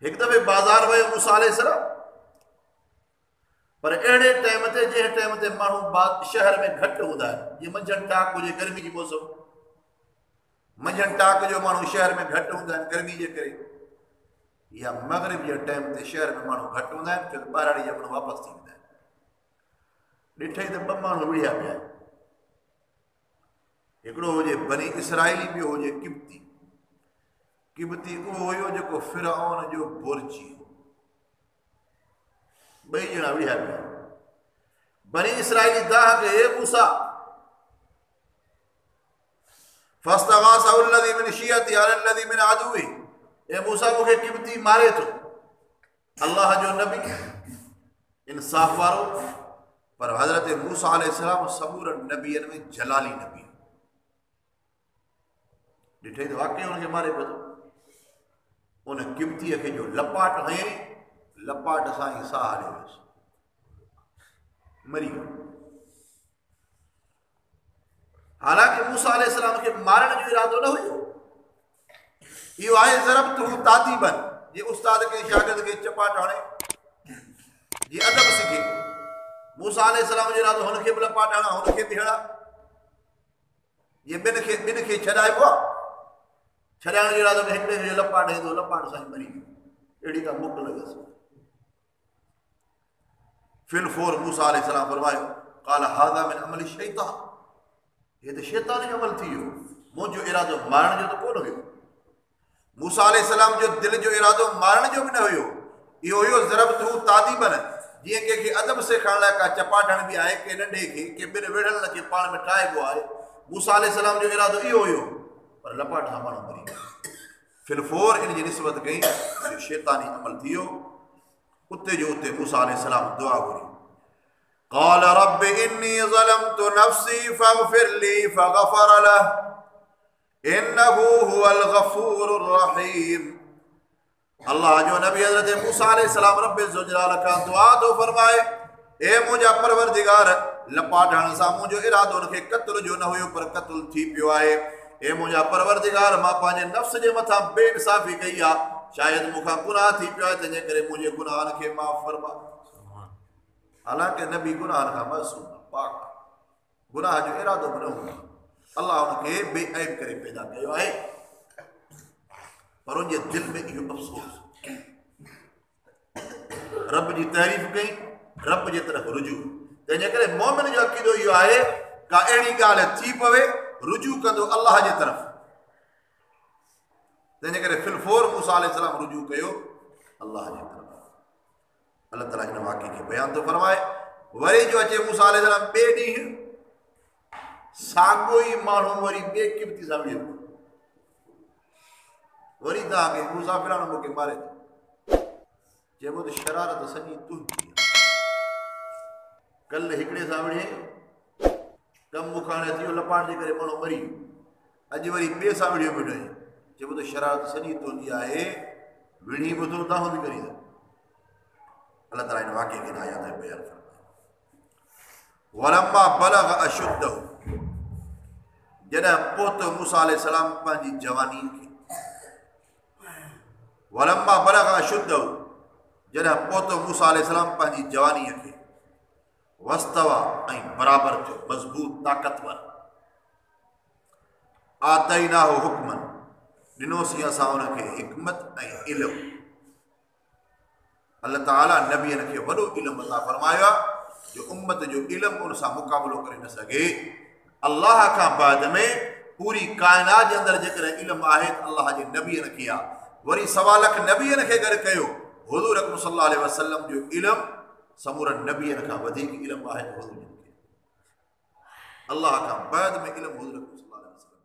एक दफ़े बाज़ार वियो मूसा अलैहिस्सलाम, पर अड़े टाइम ते जंहिं टाइम ते माण्हू शहर में घटि हूंदा आहिनि, जीअं मंझंदि टाक हुजे, गर्मी जी मौसम, मंझंदि टाक जो माण्हू शहर में घटि हूंदा आहिनि गर्मी जे करे, या मगरिब जे टाइम ते शहर में माण्हू घटि हूंदा आहिनि, छो त ॿारड़ी जा माण्हू वापसि थी वेंदा आहिनि। ॾिठई त ॿ माण्हू विढ़िया पिया आहिनि, हिकिड़ो हुजे बनी इसराइली, ॿियो हुजे किब्ती। किब्ती उहो हुयो जेको फिरऔन जो बुर्जी, ॿई ॼणा विढ़िया पिया। बनी इसराइली दाह के हे मूसा फस्तगासहु अल्लज़ी मिन शियती अला अल्लज़ी मिन अदुवी, ए मूसा मूंखे किब्ती मारे थो, अल्लाह जो नबी इंसाफ वारो। पर हज़रत मूसा अलैहिस्सलाम सबूर नबीअनि में जलाली नबी, ॾिठई त वाकई हुनखे मारे पियो थो। उन किब्तीअ खे जो लपाट हयईं, लपाट सां ई साह हली वियुसि, मरी वियो। हालांकि मूसा अलैहिस्सलाम खे मारण जो इरादो न हुयो। इहो आहे ज़रबतहु तादीबन, जे उस्ताद के शागिर्द खे चपाट हणे जी अदब सिखे। मूसा अलैहिस्सलाम जो इरादो हुनखे बि लपाट हणा, हुनखे बि हणा, ये ॿिनि खे छॾाइबो आहे। छॾाइण जो इरादो में हिकिड़े जो लपाट ईंदो, लपाट सां ई मरी वियो। अहिड़ी का मुक लॻसि। फिल फोर मूसा अलैहिस्सलाम फरमायो, क़ाल हाज़ा मिन अमलि शैतान, ये तो शैतान जो अमल थी वियो, मुंहिंजो इरादो मारण जो त कोन हुयो। मूसा अलैहिस्सलाम जो दिलि जो इरादो मारण जो बि न हुयो, इहो हुयो ज़रबतहु तादीबन, जीअं कंहिंखे अदब सेखारण लाइ का चपाटण बि आहे, के नंढे खे, के ॿिनि विढ़नि खे पाण में ठाहिबो आहे। मूसा अलैहिस्सलाम जो इरादो इहो हुयो, पर लपाट सां माण्हू मरी वियो। फिल फोर इन जी निस्बत कई, इहो शैतानी अमल थी वियो। उते जो उते मूसा अलैहिस्सलाम दुआ घुरी, क़ाल रब्बि इन्नी ज़लमतु नफ़्सी फ़ग़फ़िर ली फ़ग़फ़र लहु इन्नहु हुवल गफ़ूरुर रहीम। अल्लाह जो नबी हज़रत मूसा अलैहिस्सलाम रब्बे ज़ुजलाल खां दुआ थो फरमाए, ए मुंहिंजा परवरदिगार, लपाट हणण सां मुंहिंजो इरादो हुनखे क़त्ल जो न हुयो, पर क़त्ल थी पियो आहे। ए मुंहिंजा परवरदिगार, मां पंहिंजे नफ़्स जे मथां बेइंसाफ़ी कई आहे, शायदि मूंखां गुनाह थी पियो आहे, तंहिंजे करे मुंहिंजे गुनाहनि खे माफ़ फरमा। हालांकि नबी गुनाहनि खां मासूम पाक, गुनाह जो इरादो बि न हूंदो, अल्लाह हुनखे बेऐब करे पैदा कयो आहे। पर उनजे दिलि में इहो अफ़सोस, रब जी तारीफ़ कई, रब जे तरफ़ रुजू। तंहिंजे करे मोमिन जो अक़ीदो इहो आहे, का अहिड़ी ॻाल्हि थी पवे रुजू कंदो अल्लाह जे तरफ़। तंहिंजे करे फिल फोर मूसा अलैहिस्सलाम रुजू कयो अल्लाह जे तरफ़। अल्लाह ताला हिन वाक़े खे बयान थो फरमाए। वरी जो अचे मूसा अलैहिस्सलाम ॿिए ॾींहुं, साॻियो ई माण्हू वरी ॿिए किब्ती सां वियो, वरी तव्हांखे मूसा फिरानो मूंखे मारे थो, चइबो त शरारत सॼी तुंहिंजी। कल्ह हिकिड़े सां विढ़े, कमु मूंखां न थियो, लपाट जे करे माण्हू मरी वियो, अॼु वरी ॿिए सां विढ़ियो वेठो आहे, चइबो त शरारत सॼी तुंहिंजी आहे, विढ़ी बि थो, दाहो बि करी थो। अल्लाह ताला हिन वाक़े खे आयात में बयान फरमाए। वलम्मा बलग अशुद्धहु, जॾहिं पहुतो मूसा अलैहिस्सलाम पंहिंजी जवानी खे, वलम्मा बलग अशुद्धहु, जॾहिं पहुतो मूसा अलैहिस्सलाम पंहिंजी जवानीअ खे, वस्तवा ऐं बराबर थियो, मज़बूत ताक़तवर, आतैनाहु हुक्मन, ॾिनोसीं असां हुनखे हिकमत ऐं इल्मु। अल्लाह ताला नबीअनि खे वॾो इल्मु अता फरमायो आहे, जो उम्मत जो इल्मु उन सां मुक़ाबिलो करे न सघे। अल्लाह खां बाद में पूरी काइनात जे अंदरि जेकॾहिं इल्मु आहे त अल्लाह जे नबीअनि खे आहे। वरी 1.25 लख नबीअनि खे गॾु कयो, हुज़ूर अकरम सल्लल्लाहु अलैहि वसल्लम जो इल्मु समूरनि नबीअनि खां वधीक इल्मु आहे हुज़ूर खे। अल्लाह खां बाद में इल्मु हुज़ूर अकरम सल्लल्लाहु अलैहि वसल्लम